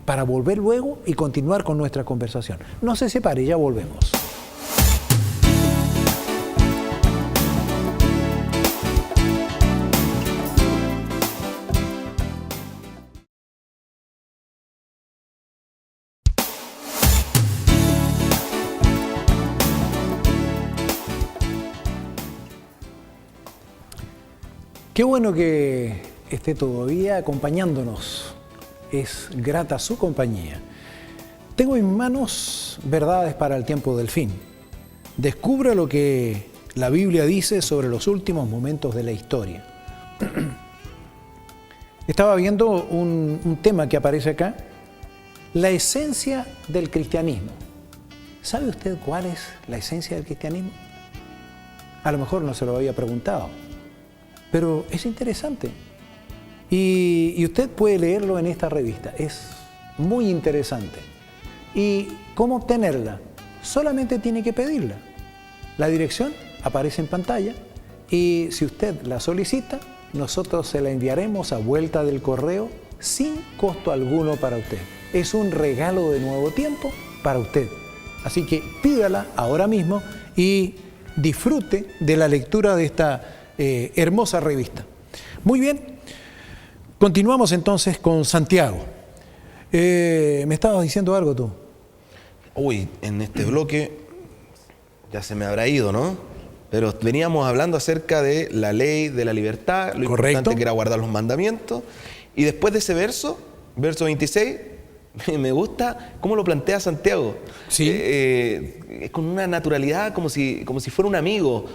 para volver luego y continuar con nuestra conversación? No se separe, ya volvemos. Qué bueno que esté todavía acompañándonos. Es grata su compañía. Tengo en mis manos verdades para el tiempo del fin. Descubra lo que la Biblia dice sobre los últimos momentos de la historia. Estaba viendo un tema que aparece acá, la esencia del cristianismo. ¿Sabe usted cuál es la esencia del cristianismo? A lo mejor no se lo había preguntado, pero es interesante. Y usted puede leerlo en esta revista, es muy interesante. ¿Y cómo obtenerla? Solamente tiene que pedirla. La dirección aparece en pantalla y si usted la solicita, nosotros se la enviaremos a vuelta del correo sin costo alguno para usted. Es un regalo de Nuevo Tiempo para usted. Así que pídala ahora mismo y disfrute de la lectura de esta hermosa revista. Muy bien, continuamos entonces con Santiago. Me estabas diciendo algo tú. Uy, en este bloque ya se me habrá ido, ¿no? Pero veníamos hablando acerca de la ley de la libertad, lo importante que era guardar los mandamientos. Y después de ese verso 26, me gusta cómo lo plantea Santiago. Sí. Con una naturalidad como si fuera un amigo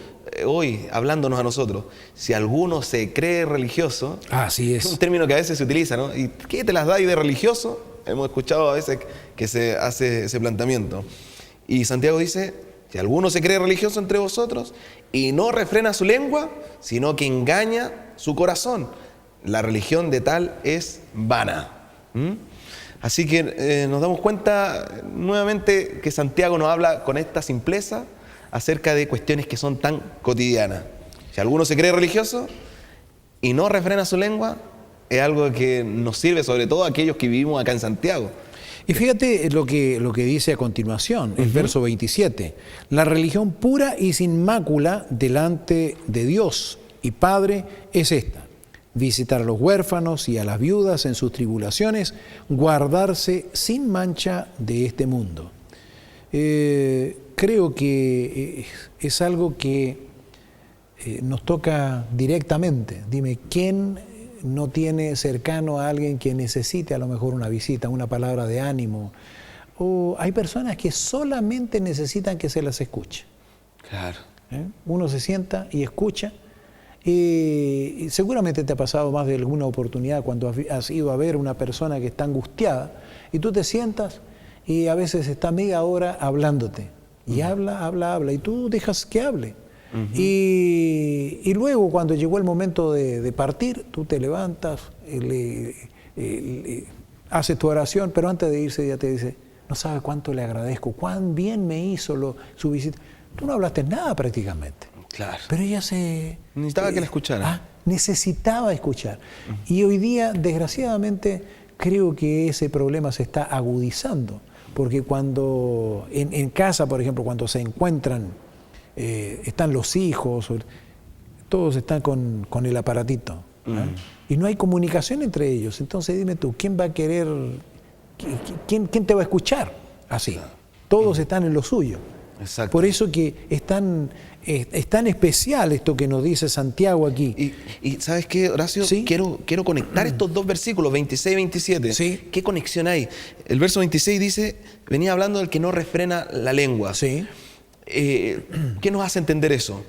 hoy hablándonos a nosotros. Si alguno se cree religioso, así es un término que a veces se utiliza, ¿no? ¿Y qué te las da ahí de religioso? Hemos escuchado a veces que se hace ese planteamiento. Y Santiago dice, si alguno se cree religioso entre vosotros y no refrena su lengua, sino que engaña su corazón, la religión de tal es vana. Así que nos damos cuenta nuevamente que Santiago nos habla con esta simpleza acerca de cuestiones que son tan cotidianas. Si alguno se cree religioso y no refrena su lengua, es algo que nos sirve sobre todo a aquellos que vivimos acá en Santiago. Y fíjate lo que dice a continuación, el verso 27. La religión pura y sin mácula delante de Dios y Padre es esta: visitar a los huérfanos y a las viudas en sus tribulaciones, guardarse sin mancha de este mundo. Creo que es algo que nos toca directamente. Dime, ¿quién no tiene cercano a alguien que necesite a lo mejor una visita, una palabra de ánimo? O hay personas que solamente necesitan que se las escuche. Claro. Uno se sienta y escucha. Y seguramente te ha pasado más de alguna oportunidad cuando has ido a ver una persona que está angustiada y tú te sientas y a veces está media hora hablándote y habla y tú dejas que hable. Y luego cuando llegó el momento de partir, tú te levantas, haces tu oración, pero antes de irse ya te dice, no sabe cuánto le agradezco, cuán bien me hizo su visita. Tú no hablaste nada prácticamente. Claro. Pero ella necesitaba que la escuchara. Necesitaba escuchar. Y hoy día, desgraciadamente, creo que ese problema se está agudizando. Porque cuando en casa, por ejemplo, cuando se encuentran, están los hijos, todos están con el aparatito. Y no hay comunicación entre ellos. Entonces dime tú, ¿quién va a querer, quién te va a escuchar así? Todos están en lo suyo. Exacto. Por eso que es tan especial esto que nos dice Santiago aquí. Y ¿sabes qué, Horacio? ¿Sí? Quiero conectar estos dos versículos, 26 y 27. ¿Sí? ¿Qué conexión hay? El verso 26 dice, venía hablando del que no refrena la lengua. Sí. ¿Qué nos hace entender eso?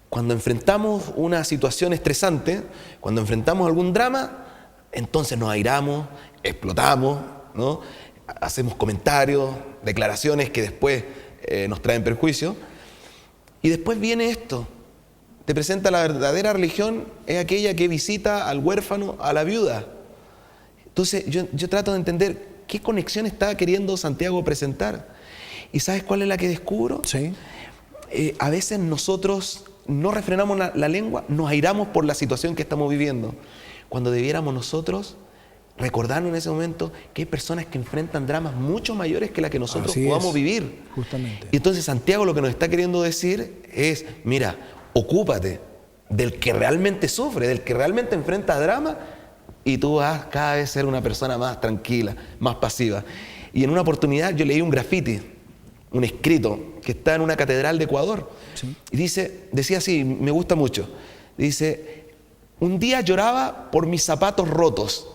Cuando enfrentamos una situación estresante, cuando enfrentamos algún drama, entonces nos airamos, explotamos, ¿no? Hacemos comentarios, declaraciones que después nos traen perjuicio. Y después viene esto, te presenta la verdadera religión, es aquella que visita al huérfano, a la viuda. Entonces yo trato de entender qué conexión está queriendo Santiago presentar. ¿Y sabes cuál es la que descubro? Sí. A veces nosotros no refrenamos la lengua, nos airamos por la situación que estamos viviendo, cuando debiéramos nosotros recordarnos en ese momento que hay personas que enfrentan dramas mucho mayores que la que nosotros podamos vivir. Justamente. Y entonces Santiago lo que nos está queriendo decir es, mira, ocúpate del que realmente sufre, del que realmente enfrenta drama, y tú vas cada vez a ser una persona más tranquila, más pasiva. Y en una oportunidad yo leí un graffiti, un escrito que está en una catedral de Ecuador. Sí. Y decía así, me gusta mucho, dice, un día lloraba por mis zapatos rotos,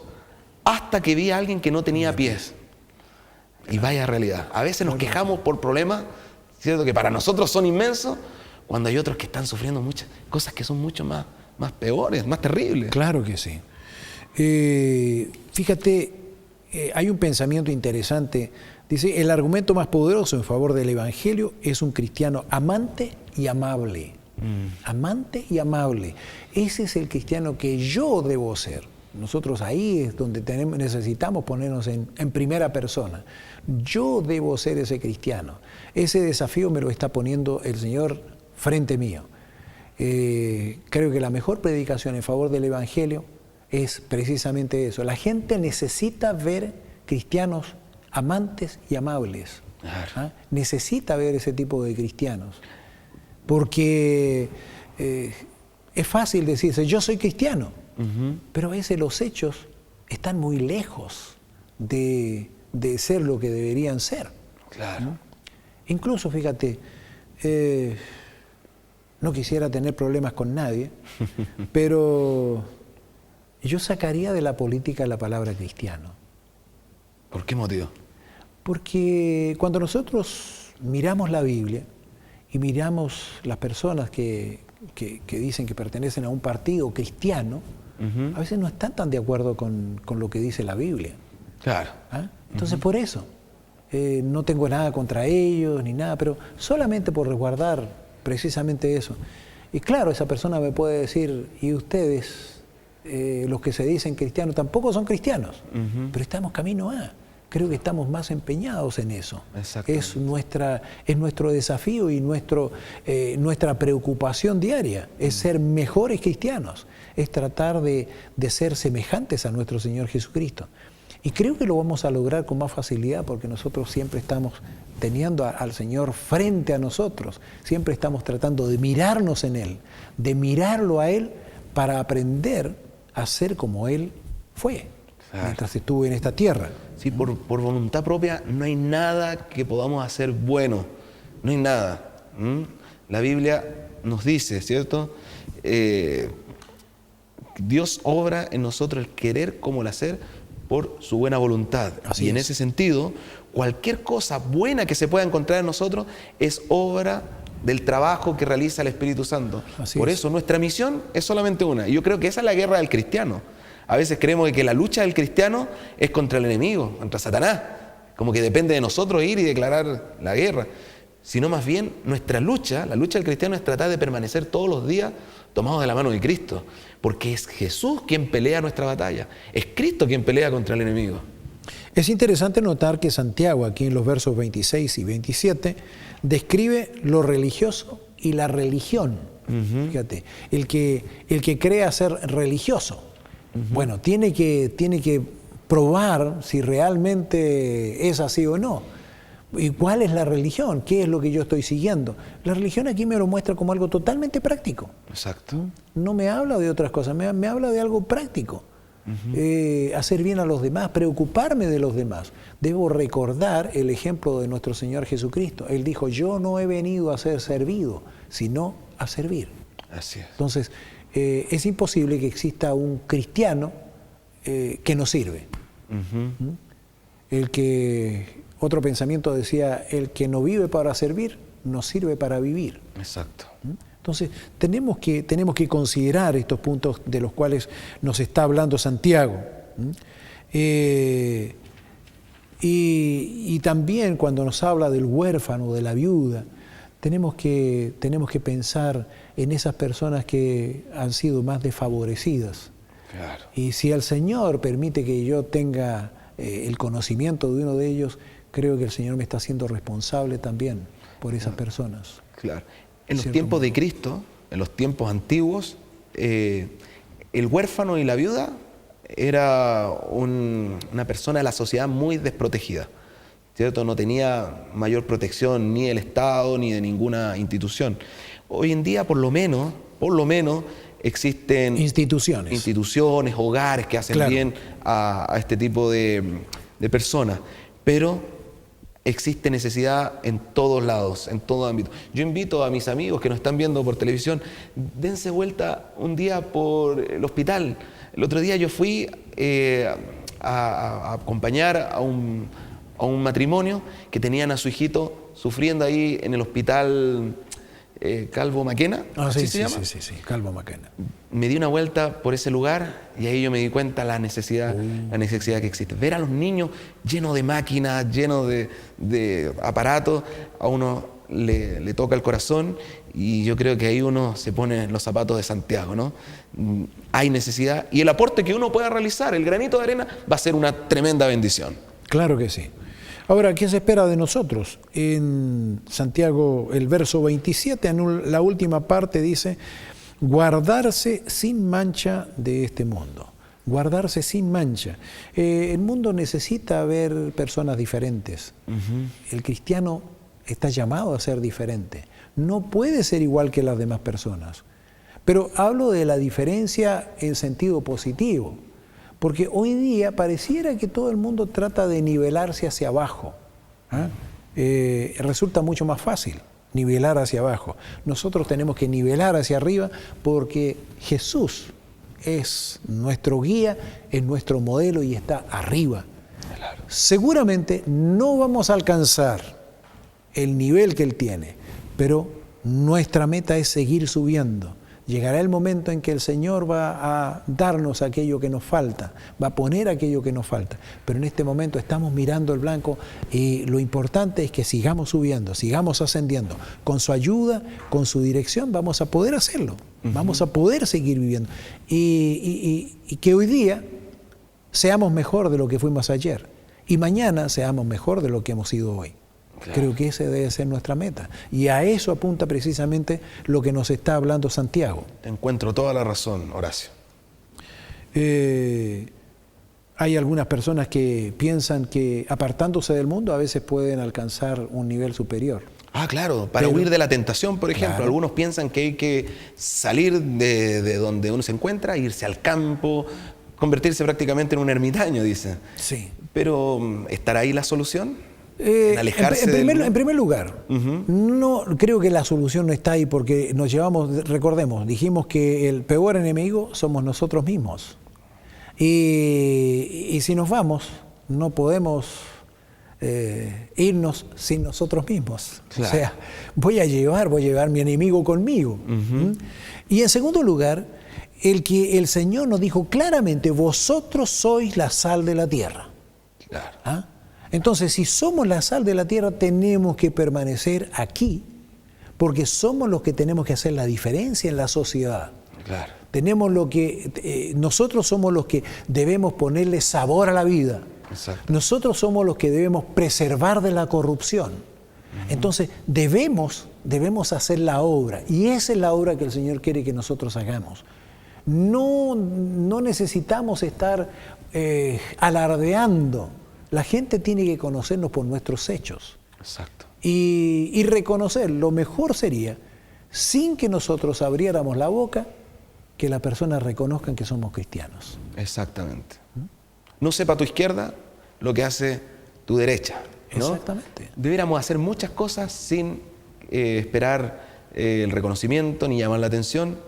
hasta que vi a alguien que no tenía pies. Y vaya realidad. A veces nos quejamos por problemas, ¿cierto?, que para nosotros son inmensos, cuando hay otros que están sufriendo muchas cosas que son mucho más peores, más terribles. Claro que sí. Fíjate, hay un pensamiento interesante. Dice, el argumento más poderoso en favor del Evangelio es un cristiano amante y amable. Amante y amable. Ese es el cristiano que yo debo ser. Nosotros ahí es donde necesitamos ponernos en primera persona. Yo debo ser ese cristiano. Ese desafío me lo está poniendo el Señor frente mío. Creo que la mejor predicación en favor del Evangelio es precisamente eso. La gente necesita ver cristianos amantes y amables. Claro. ¿Ah? Necesita ver ese tipo de cristianos. Porque es fácil decirse, yo soy cristiano, pero a veces los hechos están muy lejos de ser lo que deberían ser. Claro. ¿No? Incluso, fíjate, no quisiera tener problemas con nadie, pero yo sacaría de la política la palabra cristiano. ¿Por qué motivo? Porque cuando nosotros miramos la Biblia y miramos las personas que dicen que pertenecen a un partido cristiano, a veces no están tan de acuerdo con lo que dice la Biblia. Claro. ¿Ah? Entonces, por eso, no tengo nada contra ellos ni nada, pero solamente por resguardar precisamente eso. Y claro, esa persona me puede decir, y ustedes, los que se dicen cristianos, tampoco son cristianos, pero estamos camino a. Creo que estamos más empeñados en eso. Es nuestro desafío y nuestra preocupación diaria, es ser mejores cristianos, es tratar de ser semejantes a nuestro Señor Jesucristo. Y creo que lo vamos a lograr con más facilidad porque nosotros siempre estamos teniendo al Señor frente a nosotros, siempre estamos tratando de mirarnos en Él, de mirarlo a Él para aprender a ser como Él fue, mientras estuvo en esta tierra. Sí, por voluntad propia no hay nada que podamos hacer bueno, no hay nada. La Biblia nos dice, ¿cierto? Dios obra en nosotros el querer como el hacer por su buena voluntad. Así y en es. ese sentido, cualquier cosa buena que se pueda encontrar en nosotros es obra del trabajo que realiza el Espíritu Santo. Por eso nuestra misión es solamente una. Y yo creo que esa es la guerra del cristiano. A veces creemos que la lucha del cristiano es contra el enemigo, contra Satanás. Como que depende de nosotros ir y declarar la guerra. Sino más bien nuestra lucha, la lucha del cristiano es tratar de permanecer todos los días tomados de la mano de Cristo. Porque es Jesús quien pelea nuestra batalla. Es Cristo quien pelea contra el enemigo. Es interesante notar que Santiago, aquí en los versos 26 y 27, describe lo religioso y la religión. Fíjate, el que crea ser religioso, bueno, tiene que probar si realmente es así o no. ¿Y cuál es la religión? ¿Qué es lo que yo estoy siguiendo? La religión aquí me lo muestra como algo totalmente práctico. Exacto. No me habla de otras cosas, me habla de algo práctico. Hacer bien a los demás, preocuparme de los demás. Debo recordar el ejemplo de nuestro Señor Jesucristo. Él dijo, yo no he venido a ser servido, sino a servir. Así es. Entonces, es imposible que exista un cristiano que no sirve. Otro pensamiento decía, el que no vive para servir, no sirve para vivir. Exacto. Entonces, tenemos que considerar estos puntos de los cuales nos está hablando Santiago. Y también cuando nos habla del huérfano, de la viuda, tenemos que pensar en esas personas que han sido más desfavorecidas. Claro. Y si el Señor permite que yo tenga el conocimiento de uno de ellos, creo que el Señor me está haciendo responsable también por esas personas. Claro. En los tiempos de Cristo, en los tiempos antiguos, el huérfano y la viuda era una persona de la sociedad muy desprotegida, ¿cierto? No tenía mayor protección ni del Estado ni de ninguna institución. Hoy en día, por lo menos, existen instituciones, hogares que hacen bien a este tipo de personas, pero existe necesidad en todos lados, en todo ámbito. Yo invito a mis amigos que nos están viendo por televisión, dense vuelta un día por el hospital. El otro día yo fui a acompañar a un matrimonio que tenían a su hijito sufriendo ahí en el hospital Calvo Maquena, ¿así se llama? Sí, Calvo Maquena. Me di una vuelta por ese lugar y ahí yo me di cuenta la necesidad que existe. Ver a los niños llenos de máquinas, llenos de aparatos, a uno le toca el corazón y yo creo que ahí uno se pone en los zapatos de Santiago, ¿no? Hay necesidad y el aporte que uno pueda realizar, el granito de arena, va a ser una tremenda bendición. Claro que sí. Ahora, ¿qué se espera de nosotros? En Santiago, el verso 27, en la última parte dice, guardarse sin mancha de este mundo. Guardarse sin mancha. El mundo necesita ver personas diferentes. El cristiano está llamado a ser diferente. No puede ser igual que las demás personas. Pero hablo de la diferencia en sentido positivo. Porque hoy día pareciera que todo el mundo trata de nivelarse hacia abajo. Resulta mucho más fácil nivelar hacia abajo. Nosotros tenemos que nivelar hacia arriba porque Jesús es nuestro guía, es nuestro modelo y está arriba. Claro. Seguramente no vamos a alcanzar el nivel que Él tiene, pero nuestra meta es seguir subiendo. Llegará el momento en que el Señor va a darnos aquello que nos falta, va a poner aquello que nos falta. Pero en este momento estamos mirando el blanco y lo importante es que sigamos subiendo, sigamos ascendiendo. Con su ayuda, con su dirección, vamos a poder hacerlo. Vamos a poder seguir viviendo. Y que hoy día seamos mejor de lo que fuimos ayer. Y mañana seamos mejor de lo que hemos sido hoy. Claro. Creo que esa debe ser nuestra meta. Y a eso apunta precisamente lo que nos está hablando Santiago. Te encuentro toda la razón, Horacio. Hay algunas personas que piensan que apartándose del mundo a veces pueden alcanzar un nivel superior. Ah, claro, para huir de la tentación, por ejemplo. Claro. Algunos piensan que hay que salir de donde uno se encuentra, irse al campo, convertirse prácticamente en un ermitaño, dicen. Sí. Pero, ¿estará ahí la solución? En primer lugar, no creo que la solución no está ahí porque nos llevamos, recordemos, dijimos que el peor enemigo somos nosotros mismos. Y si nos vamos, no podemos irnos sin nosotros mismos. Claro. O sea, voy a llevar mi enemigo conmigo. Y en segundo lugar, el Señor nos dijo claramente, vosotros sois la sal de la tierra. Claro. ¿Ah? Entonces, si somos la sal de la tierra, tenemos que permanecer aquí, porque somos los que tenemos que hacer la diferencia en la sociedad. Claro. Nosotros somos los que debemos ponerle sabor a la vida. Exacto. Nosotros somos los que debemos preservar de la corrupción. Entonces, debemos hacer la obra, y esa es la obra que el Señor quiere que nosotros hagamos. No necesitamos estar alardeando. La gente tiene que conocernos por nuestros hechos. Exacto. Y reconocer, lo mejor sería, sin que nosotros abriéramos la boca, que las personas reconozcan que somos cristianos. Exactamente. No sepa tu izquierda lo que hace tu derecha, ¿no? Exactamente. Debiéramos hacer muchas cosas sin esperar el reconocimiento ni llamar la atención,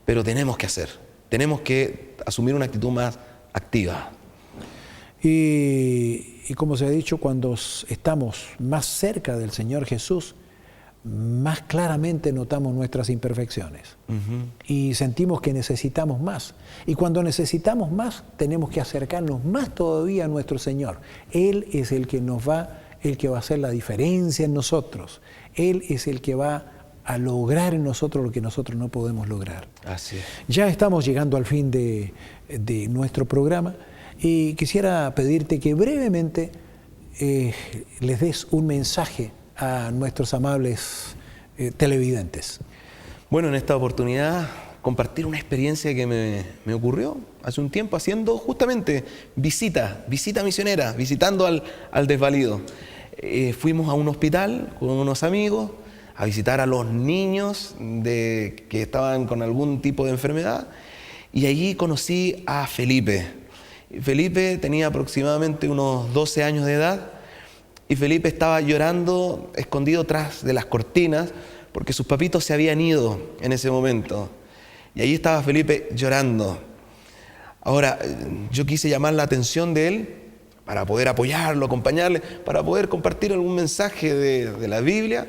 pero tenemos que hacer. Tenemos que asumir una actitud más activa. Y como se ha dicho, cuando estamos más cerca del Señor Jesús, más claramente notamos nuestras imperfecciones y sentimos que necesitamos más. Y cuando necesitamos más, tenemos que acercarnos más todavía a nuestro Señor. Él es el que va a hacer la diferencia en nosotros. Él es el que va a lograr en nosotros lo que nosotros no podemos lograr. Así es. Ya estamos llegando al fin de nuestro programa. Y quisiera pedirte que brevemente les des un mensaje a nuestros amables televidentes. Bueno, en esta oportunidad compartir una experiencia que me ocurrió hace un tiempo haciendo justamente visita misionera, visitando al desvalido. Fuimos a un hospital con unos amigos a visitar a los niños que estaban con algún tipo de enfermedad y allí conocí a Felipe. Felipe tenía aproximadamente unos 12 años de edad y Felipe estaba llorando escondido tras de las cortinas porque sus papitos se habían ido en ese momento. Y allí estaba Felipe llorando. Ahora, yo quise llamar la atención de él para poder apoyarlo, acompañarle, para poder compartir algún mensaje de la Biblia.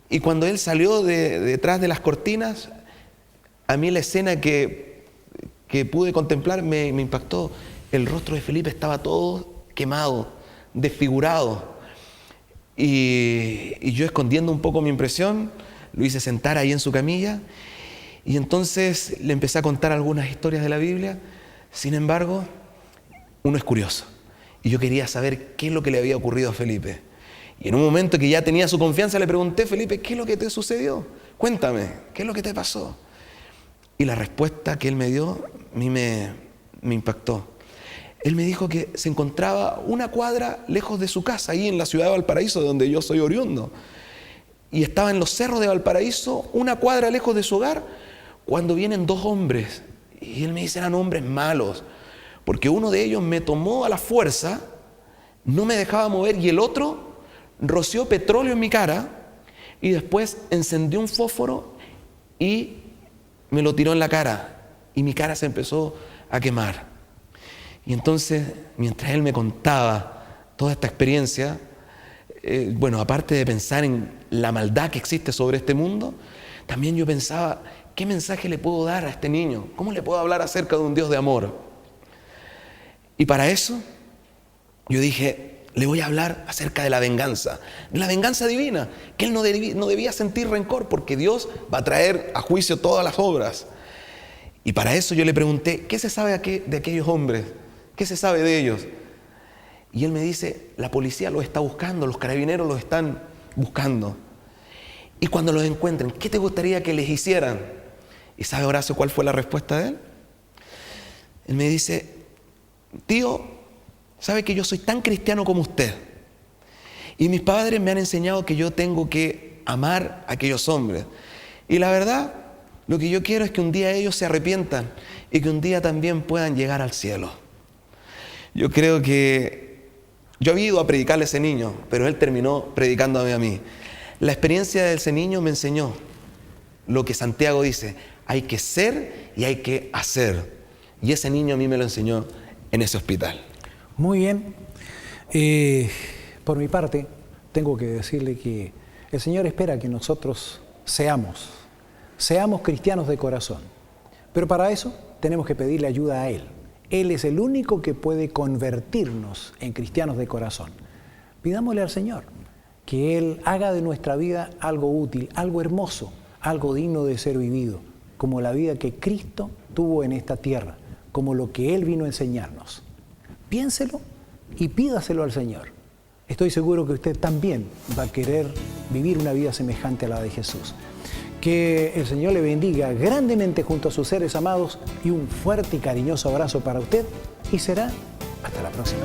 Y cuando él salió detrás de las cortinas, a mí la escena que pude contemplar me impactó. El rostro de Felipe estaba todo quemado, desfigurado. Y yo, escondiendo un poco mi impresión, lo hice sentar ahí en su camilla y entonces le empecé a contar algunas historias de la Biblia. Sin embargo, uno es curioso Y yo quería saber qué es lo que le había ocurrido a Felipe. Y en un momento que ya tenía su confianza, le pregunté: Felipe, ¿qué es lo que te sucedió? Cuéntame, ¿qué es lo que te pasó? Y la respuesta que él me dio a mí me impactó. Él me dijo que se encontraba una cuadra lejos de su casa, ahí en la ciudad de Valparaíso, de donde yo soy oriundo. Y estaba en los cerros de Valparaíso, una cuadra lejos de su hogar, cuando vienen dos hombres. Y él me dice: eran hombres malos, porque uno de ellos me tomó a la fuerza, no me dejaba mover, y el otro roció petróleo en mi cara y después encendió un fósforo y me lo tiró en la cara, y mi cara se empezó a quemar. Y entonces, mientras él me contaba toda esta experiencia, bueno, aparte de pensar en la maldad que existe sobre este mundo, también yo pensaba: ¿qué mensaje le puedo dar a este niño? ¿Cómo le puedo hablar acerca de un Dios de amor? Y para eso yo dije: le voy a hablar acerca de la venganza divina, que él no debía sentir rencor, porque Dios va a traer a juicio todas las obras. Y para eso yo le pregunté: ¿qué se sabe de aquellos hombres? ¿Qué se sabe de ellos? Y él me dice: la policía los está buscando, los carabineros los están buscando. Y cuando los encuentren, ¿qué te gustaría que les hicieran? ¿Y sabe, Horacio, cuál fue la respuesta de él? Él me dice: tío, sabe que yo soy tan cristiano como usted, y mis padres me han enseñado que yo tengo que amar a aquellos hombres, y la verdad, lo que yo quiero es que un día ellos se arrepientan y que un día también puedan llegar al cielo. Yo creo que yo había ido a predicarle a ese niño, pero él terminó predicándome a mí. La experiencia de ese niño me enseñó lo que Santiago dice: hay que ser y hay que hacer. Y ese niño a mí me lo enseñó en ese hospital. Muy bien. Por mi parte, tengo que decirle que el Señor espera que nosotros seamos cristianos de corazón. Pero para eso tenemos que pedirle ayuda a Él. Él es el único que puede convertirnos en cristianos de corazón. Pidámosle al Señor que Él haga de nuestra vida algo útil, algo hermoso, algo digno de ser vivido, como la vida que Cristo tuvo en esta tierra, como lo que Él vino a enseñarnos. Piénselo y pídaselo al Señor. Estoy seguro que usted también va a querer vivir una vida semejante a la de Jesús. Que el Señor le bendiga grandemente junto a sus seres amados, y un fuerte y cariñoso abrazo para usted, y será hasta la próxima.